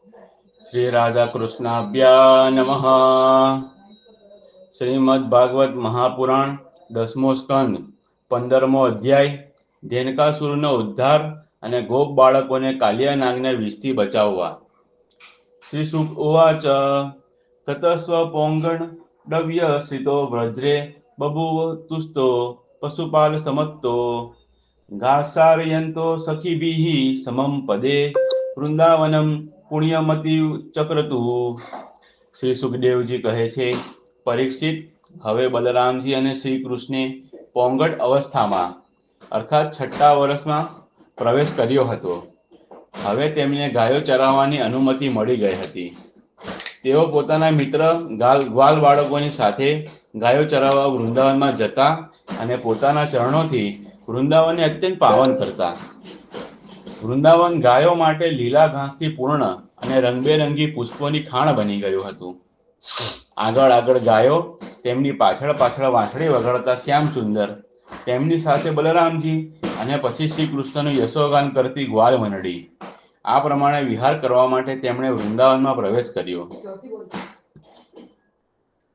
श्री राधा कृष्णाभ्या नमः। श्रीमद् भागवत महापुराण 10मो स्कंद 15मो अध्याय धेनकासुरનો ઉદ્ધાર અને ગોપ બાળકોને કાલિયા નાગને વિષથી બચાવવા। શ્રી શુક ઉવાચ તતસ્વ પોંગણડવ્ય શ્રિતો વ્રજ્રે બભૂવ તુસ્તો પશુપાલ સમત્તો ઘાસારયંતો સખીભિઃ સમમ પદે વૃંદાવનમ પુણ્યમતિ ચક્રતુ। શ્રી સુખદેવજી કહે છે, પરીક્ષિત, હવે બલરામજી અને શ્રી કૃષ્ણે પોંગટ અવસ્થામાં અર્થાત 6ઠ્ઠા વર્ષમાં પ્રવેશ કર્યો હતો। હવે તેમને ગાયો ચરાવવાની અનુમતિ મળી ગઈ હતી। તેઓ પોતાના મિત્ર ગ્વાલ બાળકોની સાથે ગાયો ચરાવવા વૃંદાવનમાં જતા અને પોતાના ચરણોથી વૃંદાવનને અત્યંત પાવન કરતા। વૃંદાવન ગાયો માટે લીલા ઘાસથી પૂર્ણ અને રંગબેરંગી પુષ્પોની ખાણ બની ગયું હતું। આગળ આગળ ગાયો, તેમની પાછળ પાછળ વાંસળી વગાડતા શ્યામ સુંદર, તેમની સાથે બલરામજી અને પછી શ્રી કૃષ્ણનું યશોગાન કરતી ગ્વાલ મંડળી। આ પ્રમાણે વિહાર કરવા માટે તેમણે વૃંદાવનમાં પ્રવેશ કર્યો।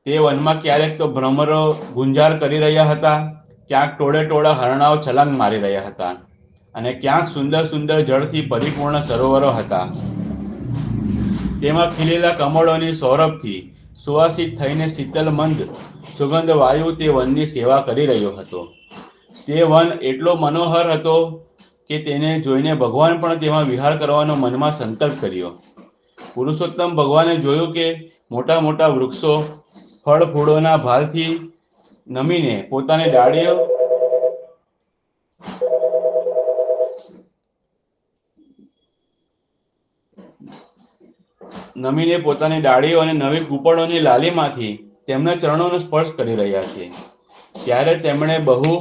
તે વનમાં ક્યારેક તો ભ્રમરો ગુંજાર કરી રહ્યા હતા, ક્યાંક ટોળે ટોળા હરણાઓ છલાંગ મારી રહ્યા હતા અને ક્યાંક સુંદર સુંદર જળથી પરિપૂર્ણ સરોવરો હતા। તેમાં ખીલેલા કમળોની સૌરભથી સુવાસિત થઈને શીતલ મંદ સુગંધ વાયુ તે વનની સેવા કરી રહ્યો હતો। તે વન એટલો મનોહર હતો કે તેને જોઈને ભગવાન પણ તેમાં વિહાર કરવાનો મનમાં સંકલ્પ કર્યો। પુરુષોત્તમ ભગવાને જોયું કે મોટા મોટા વૃક્ષો ફળ ફૂલોના ભાલથી નમીને પોતાની ડાળીઓ અને નવી કૂપળોની લાલીમાંથી તેમના ચરણોનો સ્પર્શ કરી રહ્યા છે। ત્યારે તેમણે બહુ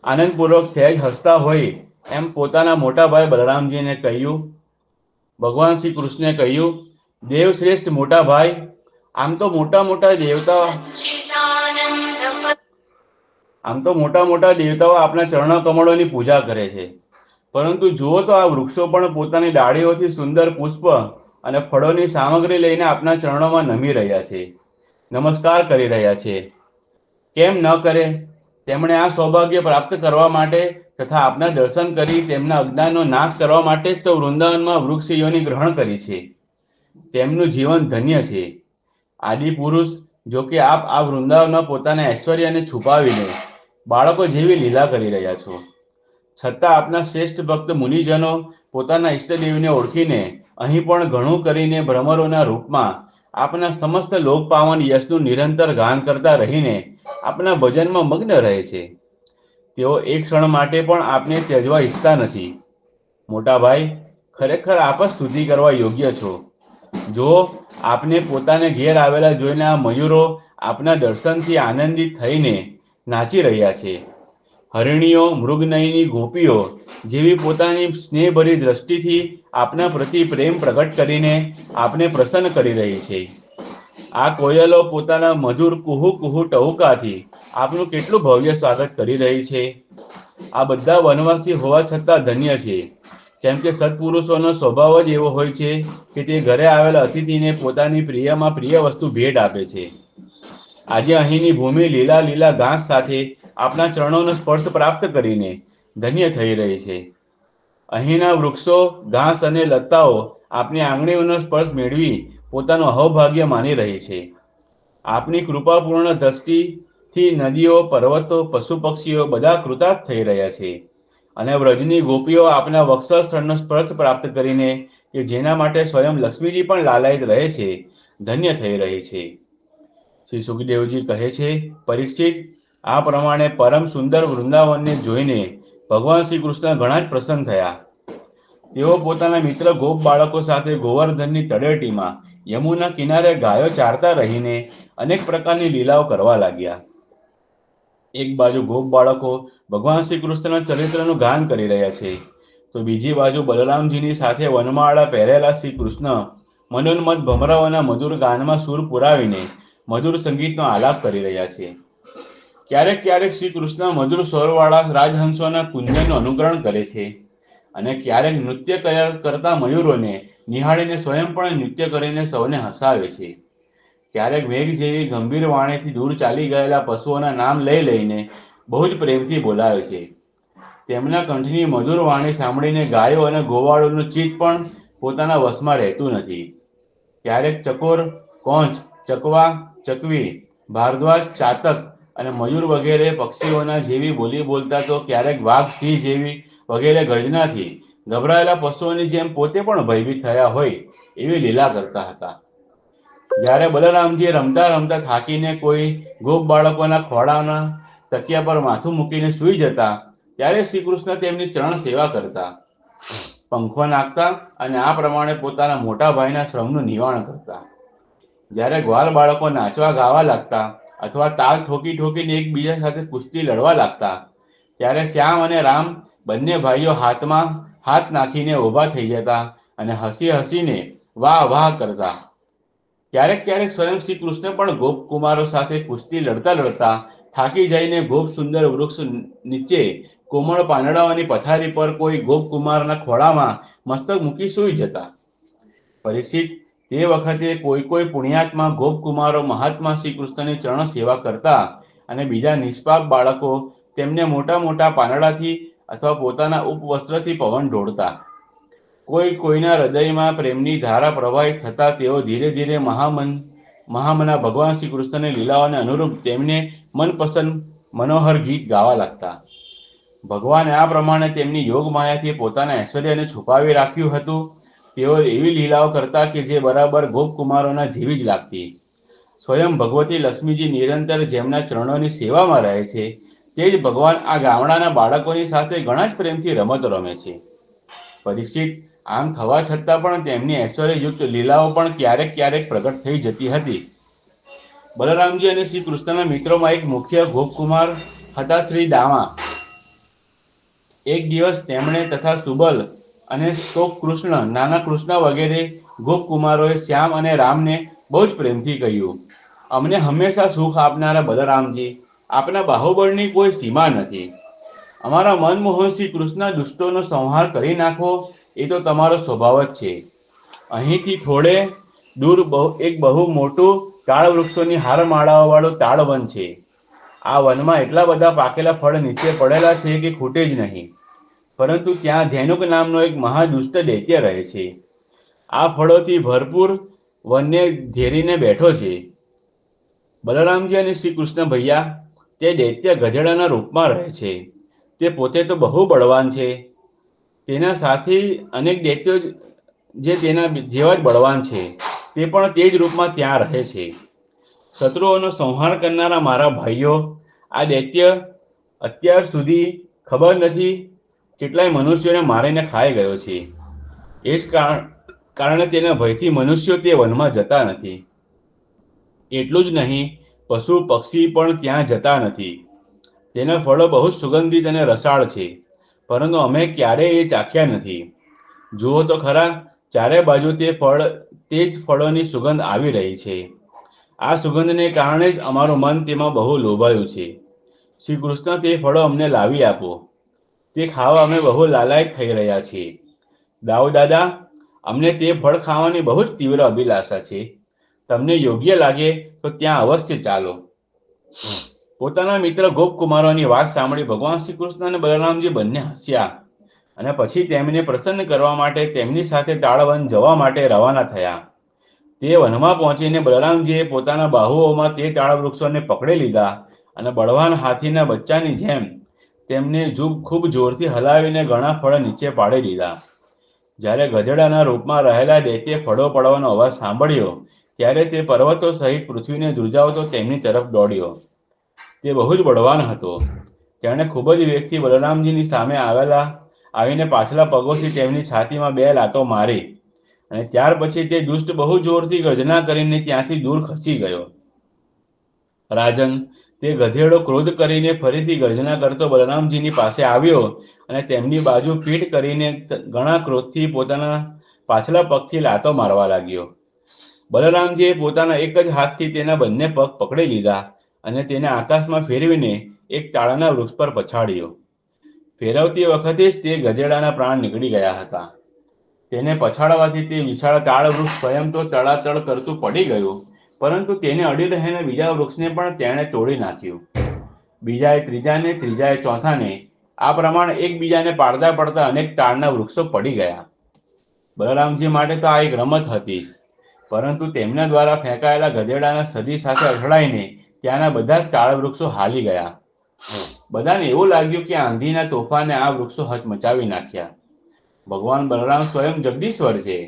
આનંદપૂર્વક સહેજ હસતા હોય એમ પોતાના મોટા ભાઈ બલરામજીને કહ્યું। ભગવાન શ્રી કૃષ્ણે કહ્યું, દેવ શ્રેષ્ઠ મોટા ભાઈ, આમ તો મોટા મોટા દેવતાઓ આપના ચરણ કમળોની પૂજા કરે છે, પરંતુ જુઓ તો આ વૃક્ષો પણ પોતાની ડાળીઓથી સુંદર પુષ્પ અને ફળોની સામગ્રી લઈને આપના ચરણોમાં નમી રહ્યા છે, નમસ્કાર કરી રહ્યા છે। કેમ ન કરે? તેમણે આ સૌભાગ્ય પ્રાપ્ત કરવા માટે તથા આપના દર્શન કરી તેમના અજ્ઞાનનો નાશ કરવા માટે જ તો વૃંદાવનમાં વૃક્ષ યોનિ ગ્રહણ કરી છે। તેમનું જીવન ધન્ય છે। આદિ પુરુષ, જો કે આપ આ વૃંદાવનમાં પોતાના ઐશ્વર્યને છુપાવીને બાળકો જેવી લીલા કરી રહ્યા છો, છતાં આપના શ્રેષ્ઠ ભક્ત મુનિજનો પોતાના ઈષ્ટદેવને ઓળખીને અહીં પણ ઘણું કરીને ભ્રમરોના રૂપમાં આપના સમસ્ત લોકપાવન યશનું નિરંતર ગાન કરતા રહીને આપના ભજનમાં મગ્ન રહે છે। તેઓ એક ક્ષણ માટે પણ આપને ત્યજવા ઈચ્છતા નથી। મોટા ભાઈ, ખરેખર આપ જ સ્તુતિ કરવા યોગ્ય છો। જો આપને પોતાને ઘેર આવેલા જોઈને આ મયુરો આપના દર્શનથી આનંદિત થઈને નાચી રહ્યા છે। હરિણીઓ, મૃગનયની ગોપીઓ જેવી પોતાની સ્નેહભરી દ્રષ્ટિથી આપના પ્રતિ પ્રેમ પ્રગટ કરીને આપને પ્રસન્ન કરી રહી છે। આ કોયલો પોતાના મધુર કુહુ કુહુ ટહુકાથી આપનું કેટલું ભવ્ય સ્વાગત કરી રહી છે। આ બધા વનવાસી હોવા છતાં ધન્ય છે, કેમ કે સત્પુરુષોનો સ્વભાવ જ એવો હોય છે કે તે ઘરે આવેલા અતિથિને પોતાની પ્રિયમાં પ્રિય વસ્તુ ભેટ આપે છે। આજે અહીંની ભૂમિ લીલા લીલા ઘાસ સાથે આપના ચરણોનો સ્પર્શ પ્રાપ્ત કરીને ધન્ય થઈ રહી છે। અહીંના વૃક્ષો, ઘાસ અને લતાઓ આપની આંગળીઓનો સ્પર્શ મેળવી પોતાનું અહોભાગ્ય માની રહી છે। આપની કૃપાપૂર્ણ દ્રષ્ટિથી નદીઓ, પર્વતો, પશુ પક્ષીઓ બધા કૃતાર્થ થઈ રહ્યા છે અને વ્રજની ગોપીઓ આપના વક્ષસ્થ સ્થળનો સ્પર્શ પ્રાપ્ત કરીને કે જેના માટે સ્વયં લક્ષ્મીજી પણ લાલાયિત રહે છે, ધન્ય થઈ રહી છે। શ્રી સુખદેવજી કહે છે, પરીક્ષિત, આ પ્રમાણે પરમ સુંદર વૃંદાવનને જોઈને ભગવાન શ્રી કૃષ્ણ ઘણા જ પ્રસન્ન થયા। તેઓ પોતાના મિત્ર ગોપ બાળકો સાથે ગોવર્ધનની તળેટીમાં યમુના કિનારે ગાયો ચારતા રહીને અનેક પ્રકારની લીલાઓ કરવા લાગ્યા। એક બાજુ ગોપ બાળકો ભગવાન શ્રી કૃષ્ણના ચરિત્રનું ગાન કરી રહ્યા છે, તો બીજી બાજુ બલરામજીની સાથે વનમાળા પહેરેલા શ્રી કૃષ્ણ મનોન્મત્ત ભમરાઓના મધુર ગાનમાં સૂર પુરાવીને મધુર સંગીતનો આલાપ કરી રહ્યા છે। ક્યારેક ક્યારેક શ્રી કૃષ્ણ મધુર સ્વરવાળા રાજહંસોના કુંજનનું અનુકરણ કરે છે અને ક્યારેક નૃત્ય કરતા મયુરોને નિહાળીને સ્વયં પણ નૃત્ય કરીને સૌને હસાવે છે. ક્યારેક મેઘ જેવી ગંભીર વાણીથી દૂર ચાલી ગયેલા પશુઓના નામ લઈ લઈને બહુ જ પ્રેમથી બોલાવે છે. તેમના કંઠની મધુર વાણી સાંભળીને ગાયો અને ગોવાળોનું ચિત્ત પણ પોતાના વશમાં રહેતું નથી. ક્યારેક ચકોર, કોંચ, ચકવા, ચકવી, ભારદ્વાજ, ચાતક અને મયુર વગેરે પક્ષીઓના જેવી બોલી બોલતા તો ક્યારેક વાઘ, સિંહ જેવી વગેરે ગર્જનાથી ગભરાયેલા પશુઓની જેમ પોતે પણ ભયભીત થયા હોય એવી લીલા કરતા હતા. જ્યારે બલરામજી રમતા રમતા થાકીને કોઈ ગોપ બાળકોના ખોળાના તકિયા પર માથું મૂકીને સૂઈ જતા, ત્યારે શ્રી કૃષ્ણ તેમની ચરણ સેવા કરતા, પંખો નાખતા અને આ પ્રમાણે પોતાના મોટા ભાઈના શ્રમનું નિવારણ કરતા. જ્યારે ગ્વાલ બાળકો નાચવા ગાવા લાગતા અથવા તાલ ઠોકી ઠોકીને એકબીજા સાથે કુસ્તી લડવા લાગતા, ત્યારે શ્યામ અને રામ બંને ભાઈઓ હાથમાં હાથ નાખીને ઊભા થઈ જતા અને હસી હસીને વાહ વાહ કરતા. ક્યારેક ક્યારેક સ્વયં શ્રી કૃષ્ણ પણ ગોપકુમારો સાથે કુસ્તી લડતા લડતા થાકી જઈને ગોપ સુંદર વૃક્ષ નીચે કોમળ પાંદડાઓની પથારી પર કોઈ ગોપકુમારના ખોળામાં મસ્તક મૂકી સૂઈ જતા. પરીક્ષિત, તે વખતે કોઈ કોઈ પુણ્યાત્મા ગોપકુમારો મહાત્મા શ્રી કૃષ્ણની ચરણ સેવા કરતા અને બીજા નિષ્પાપ બાળકો તેમને મોટા મોટા પાંદડાથી અથવા પોતાના ઉપવસ્ત્રથી પવન ઢોળતા. કોઈ કોઈના હૃદયમાં પ્રેમની ધારા પ્રવાહિત થતા તેઓ ધીરે ધીરે મહામના ભગવાન શ્રી કૃષ્ણની લીલાઓને અનુરૂપ તેમને મનપસંદ મનોહર ગીત ગાવા લાગતા. ભગવાને આ પ્રમાણે તેમની યોગ માયાથી પોતાના ઐશ્વર્યને છુપાવી રાખ્યું હતું. તેઓ એવી લીલાઓ કરતા કે જે બરાબર ગોપકુમારોના જેવી જ લાગતી. સ્વયં ભગવતી લક્ષ્મીજી નિરંતર જેમના ચરણોની સેવામાં રહે છે, તે જ ભગવાન આ ગામડાના બાળકોની સાથે ઘણા જ પ્રેમથી રમતો રમે છે. પરીક્ષિત, આમ થવા છતાં પણ તેમની ઐશ્વર્યયુક્ત લીલાઓ પણ ક્યારેક ક્યારેક પ્રગટ થઈ જતી હતી. બલરામજી અને શ્રી કૃષ્ણના મિત્રોમાં એક મુખ્ય ગોપકુમાર હતા શ્રી દામા. એક દિવસ તેમણે તથા સુબલ અને શોક કૃષ્ણ, નાના કૃષ્ણ વગેરે ગોપકુમારોએ શ્યામ અને રામને બહુ જ પ્રેમથી કહ્યું, અમને હંમેશા સુખ આપનારા બલરામજી, આપના બાહુબળની કોઈ સીમા નથી. અમારા મનમોહન શ્રી કૃષ્ણ દુષ્ટોનો સંહાર કરી નાખવો એ તો તમારો સ્વભાવ જ છે. અહીંથી થોડે દૂર એક બહુ મોટું તાળ વૃક્ષોની હારમાળાઓ વાળું તાળ વન છે. આ વનમાં એટલા બધા પાકેલા ફળ નીચે પડેલા છે કે ખૂટે જ નહીં. પરંતુ ત્યાં ધેનુક નામનો એક મહાદુષ્ટ દૈત્ય રહે છે. આ ફળોથી ભરપૂર વનને ઘેરીને બેઠો છે. બલરામજી અને શ્રી કૃષ્ણ ભૈયા, તે દૈત્ય ગધેડાના રૂપમાં રહે છે. તે પોતે તો બહુ બળવાન છે. તેના સાથી અનેક દૈત્યો જે તેના જેવા જ બળવાન છે, તે પણ તે જ રૂપમાં ત્યાં રહે છે. શત્રુઓનો સંહાર કરનારા મારા ભાઈઓ, આ દૈત્ય અત્યાર સુધી ખબર નથી કેટલાય મનુષ્યોને મારીને ખાઈ ગયો છે. એ જ કારણે તેના ભયથી મનુષ્યો તે વનમાં જતા નથી. એટલું જ નહીં, પશુ પક્ષી પણ ત્યાં જતા નથી. તેના ફળો બહુ સુગંધિત અને રસાળ છે, પરંતુ અમે ક્યારેય એ ચાખ્યા નથી. જુઓ તો ખરા, ચારે બાજુ તે જ ફળોની સુગંધ આવી રહી છે. આ સુગંધને કારણે જ અમારું મન તેમાં બહુ લોભાયું છે. શ્રી કૃષ્ણ, તે ફળો અમને લાવી આપો. તે ખાવા અમે બહુ લાલાયિત થઈ રહ્યા છીએ. દાઉ દાદા, અમને તે ફળ ખાવાની બહુ જ તીવ્ર અભિલાષા છે. તમને યોગ્ય લાગે તો ત્યાં અવશ્ય ચાલો. પોતાના મિત્ર ગોપકુમારોની વાત સાંભળી ભગવાન શ્રી કૃષ્ણ અને બલરામજી બંને હસ્યા અને પછી તેમને પ્રસન્ન કરવા માટે તેમની સાથે તાળવન જવા માટે રવાના થયા. તે વનમાં પહોંચીને બલરામજીએ પોતાના બાહુઓમાં તે તાળ વૃક્ષોને પકડી લીધા અને બળવાન હાથીના બચ્ચાની જેમ તેમને ખૂબ જોરથી હલાવીને ઘણા ફળ નીચે પાડી દીધા. જ્યારે ગધેડાના રૂપમાં રહેલા દૈત્યે ફળો પડવાનો અવાજ સાંભળ્યો, ત્યારે તે પર્વતો સહિત પૃથ્વીને ધ્રુજાવતો તેમની તરફ દોડ્યો. તે બહુ જ બળવાન હતો. તેણે ખૂબ જ વેગથી બલરામજીની સામે આવીને પાછલા પગોથી તેમની છાતીમાં 2 લાતો મારી અને ત્યાર પછી તે દુષ્ટ બહુ જોરથી ગર્જના કરીને ત્યાંથી દૂર ખસી ગયો. રાજન, તે ગધેડો ક્રોધ કરીને ફરીથી ગર્જના કરતો બલરામજીની પાસે આવ્યો અને તેમની બાજુ પીઠ કરીને ઘણા ક્રોધથી પોતાના પાછલા પગથી લાતો મારવા લાગ્યો. બલરામજીએ પોતાના એક જ હાથથી તેના બંને પગ પકડી લીધા અને તેને આકાશમાં ફેરવીને એક તાળના વૃક્ષ પર પછાડ્યો. ફેરવતી વખતે જ તે ગધેડાના પ્રાણ નીકળી ગયા હતા. તેને પછાડવાથી તે વિશાળ તાળ વૃક્ષ સ્વયં તો તડાતડ કરતું પડી ગયું, પરંતુ તેને અડી રહેલા બીજા વૃક્ષને પણ તેણે તોડી નાખ્યું. બીજાએ ત્રીજાને, ત્રીજાએ ચોથાને, આ પ્રમાણે એકબીજાને પાડતા પડતા અનેક તાળના વૃક્ષો પડી ગયા. બલરામજી માટે તો આ એક રમત હતી, પરંતુ તેમના દ્વારા ફેંકાયેલા ગધેડાના સદી સાથે અથડાઈને ત્યાંના બધા જ તાળ વૃક્ષો હાલી ગયા. બધાને એવું લાગ્યું કે આંધીના તોફાને આ વૃક્ષો હચમચાવી નાખ્યા. ભગવાન બલરામ સ્વયં જગદીશ્વર છે.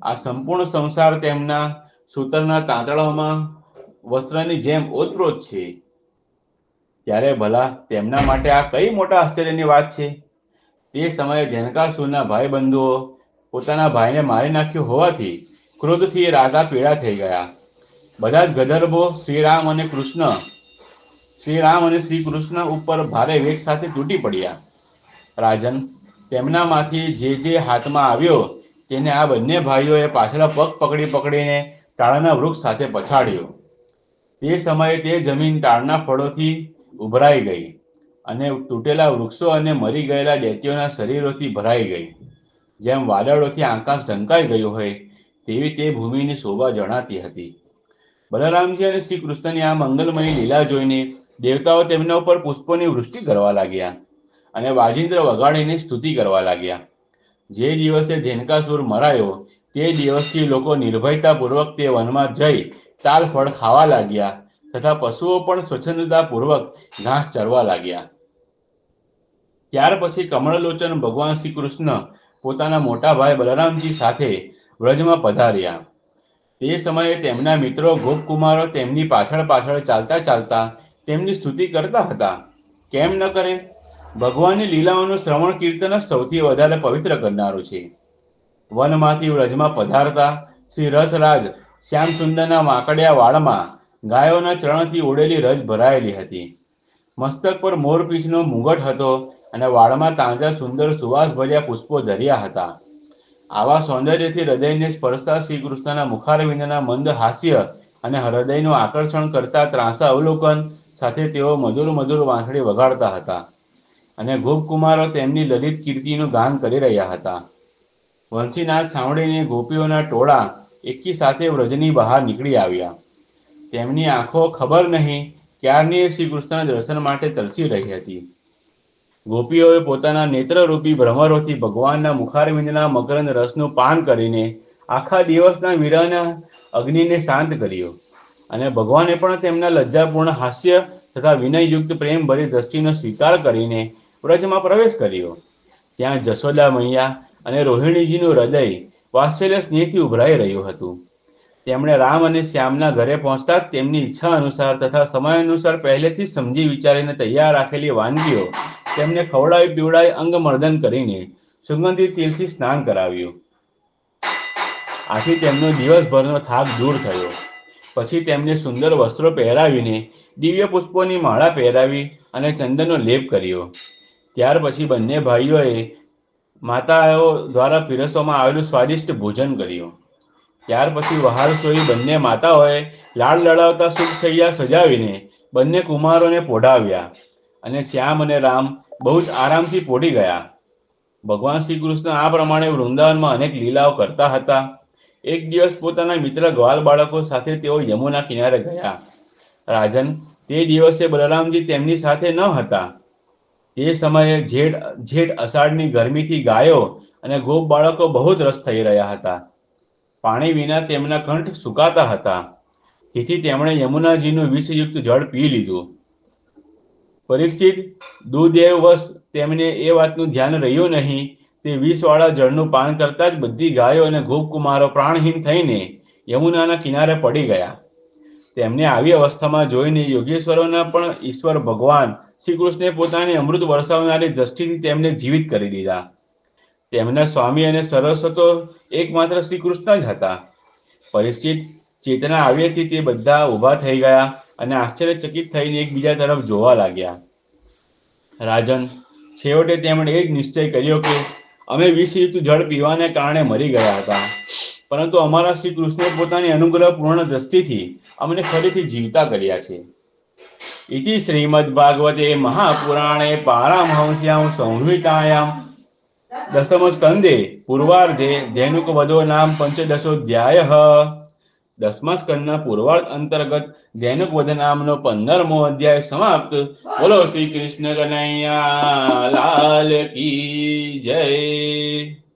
આ સંપૂર્ણ સંસાર તેમના સૂતરના તાંતણામાં વસ્ત્રની જેમ ઓતપ્રોત છે. ત્યારે ભલા તેમના માટે આ કઈ મોટા આશ્ચર્યની વાત છે. તે સમયે ધેનકાસુરના ભાઈબંધુઓ પોતાના ભાઈને મારી નાખ્યો હોવાથી ક્રોધથી રાતા પીળા થઈ ગયા. બધા જ ગંધર્વો શ્રીરામ અને શ્રી કૃષ્ણ ઉપર ભારે વેગ સાથે તૂટી પડ્યા. રાજન, તેમનામાંથી જે હાથમાં આવ્યો તેને આ બંને ભાઈઓએ પાછળ પગ પકડીને તાળના વૃક્ષ સાથે પછાડ્યો. તે સમયે તે જમીન તાળના ફળોથી ઉભરાઈ ગઈ અને તૂટેલા વૃક્ષો અને મરી ગયેલા દૈત્યોના શરીરોથી ભરાઈ ગઈ. જેમ વાદળોથી આકાશ ઢંકાઈ ગયું હોય તેવી તે ભૂમિની શોભા જણાતી હતી. બલરામજી અને શ્રી કૃષ્ણની આ મંગલમય લીલા જોઈને દેવતાઓ તેમના ઉપર પુષ્પોની વૃષ્ટિ કરવા લાગ્યા અને વાજિંદ્ર વગાડીને સ્તુતિ કરવા લાગ્યા. જે દિવસે ધેનકાસુર મરાયો તે દિવસથી લોકો નિર્ભયતાપૂર્વક તે વનમાં જઈ તાલ ફળ ખાવા લાગ્યા તથા પશુઓ પણ સ્વચ્છંદતાપૂર્વક ઘાસ ચરવા લાગ્યા. ત્યાર પછી કમળલોચન ભગવાન શ્રી કૃષ્ણ પોતાના મોટા ભાઈ બલરામજી સાથે વ્રજમાં પધાર્યા. તે સમયે તેમના મિત્રો ગોપકુમારો તેમની પાછળ ચાલતા ચાલતા તેમની સ્તુતિ કરતા હતા. કેમ ન કરે? ભગવાનની લીલાઓનું શ્રવણ કીર્તન જ સૌથી વધારે પવિત્ર કરનારું છે. વનમાંથી વ્રજમાં પધારતા શ્રી રસરાજ શ્યામસુંદરના માકડિયા વાળમાં ગાયોના ચરણથી ઓળેલી રજ ભરાયેલી હતી. મસ્તક પર મોરપીંછનો મુગટ હતો અને વાળમાં તાજા સુંદર સુવાસભર્યા પુષ્પો ધર્યા હતા. આવા સૌંદર્યથી હૃદયને સ્પર્શતા શ્રી કૃષ્ણના મુખારવિંદના મંદ હાસ્ય અને હૃદયનું આકર્ષણ કરતા ત્રાંસા અવલોકન સાથે તેઓ મધુર વાંસળી વગાડતા હતા અને ગોપકુમારો તેમની લલિત કીર્તિનું ગાન કરી રહ્યા હતા. વંશીનાદ સાંભળીને ગોપીઓના ટોળા એકી સાથે વ્રજની બહાર નીકળી આવ્યા. તેમની આંખો ખબર નહીં ક્યારની શ્રી કૃષ્ણના દર્શન માટે તરસી રહી હતી. ગોપીઓએ પોતાના નેત્રરૂપી ભ્રમરોથી ભગવાનના મુખારવિંદના મકરંદ રસનું પાન કરીને આખા દિવસના વિરહના અગ્નિને શાંત કર્યો અને ભગવાને પણ તેમના લજ્જાપૂર્ણ હાસ્ય તથા વિનયયુક્ત પ્રેમભરી દ્રષ્ટિનો સ્વીકાર કરીને વ્રજમાં પ્રવેશ કર્યો. ત્યાં જશોદા મૈયા અને રોહિણીજીનું હૃદય વાત્સલ્ય સ્નેહથી ઉભરાઈ રહ્યું હતું. તેમણે રામ અને શ્યામના ઘરે પહોંચતા જ તેમની ઈચ્છા અનુસાર તથા સમયાનુસાર પહેલેથી સમજી વિચારીને તૈયાર રાખેલી વાનગીઓ તેમને ખવડાવી પીવડાવી અંગમર્દન કરીને સુગંધિત તેલથી સ્નાન કરાવ્યું. આથી તેમનો દિવસભરનો થાક દૂર થયો. પછી તેમને સુંદર વસ્ત્રો પહેરાવીને દિવ્ય પુષ્પોની માળા પહેરાવી અને ચંદનનો લેપ કર્યો. ત્યાર પછી બંને ભાઈઓએ માતાઓ દ્વારા પીરસવામાં આવેલું સ્વાદિષ્ટ ભોજન કર્યું. ત્યાર પછી વહારસોઈ બંને માતાઓએ લાડ લડાવતા સુખશૈયા સજાવીને બંને કુમારોને પોઢાવ્યા અને શ્યામ અને રામ બહુ જ આરામથી પોઢી ગયા. ભગવાન શ્રી કૃષ્ણ આ પ્રમાણે વૃંદાવનમાં અનેક લીલાઓ કરતા હતા. એક દિવસ પોતાના મિત્ર ગ્વાલ બાળકો સાથે તેઓ યમુના કિનારે ગયા. રાજન, તે દિવસે બલરામજી તેમની સાથે ન હતા. તે સમયે જેઠ અષાઢની ગરમીથી ગાયો અને ગોપ બાળકો બહુ જ રસ થઈ રહ્યા હતા. પાણી વિના તેમના કંઠ સુકાતા હતા. તેથી તેમણે યમુનાજીનું વિષયુક્ત જળ પી લીધું. પરીક્ષિત, દુદેવવશ તેમને એ વાતનું ધ્યાન રહ્યું નહીં. તે વિષવાળા જળનું પાન કરતા જ બધી ગાયો અને ગોપકુમારો પ્રાણહીન થઈને યમુનાના કિનારે પડી ગયા. તેમને આવી અવસ્થામાં જોઈને યોગેશ્વરોના પણ ઈશ્વર ભગવાન શ્રી કૃષ્ણે પોતાની અમૃત વરસાવનારી દ્રષ્ટિથી તેમને જીવિત કરી દીધા. તેમના સ્વામી અને સરસ તો એકમાત્ર શ્રી કૃષ્ણ જ હતા. પરીક્ષિત, ચેતના આવ્યાથી તે બધા ઊભા થઈ ગયા અને આશ્ચર્યચકિત થઈને એકબીજા તરફ જોવા લાગ્યા. રાજન, છેવટે તેમણે એ જ નિશ્ચય કર્યો કે અમે વિષયુક્ત જળ પીવાને કારણે મરી ગયા હતા, પરંતુ અમારા શ્રી કૃષ્ણે પોતાની અનુગ્રહપૂર્ણ દ્રષ્ટિથી અમને ફરીથી જીવતા કર્યા છે. ઇતિ શ્રીમદ્ ભાગવતે મહાપુરાણે પારમહંસ્યામ સંહિતાયામ દસમ સ્કંદે પૂર્વાર્ધે ધેનુક વધો નામ પંચદશોધ્યાય. 10મા સ્કંદના પૂર્વાર્ધ અંતર્ગત ધેનુક વધ નામનો 15મો અધ્યાય સમાપ્ત. બોલો શ્રી કૃષ્ણ કનૈયા લાલ કી જય.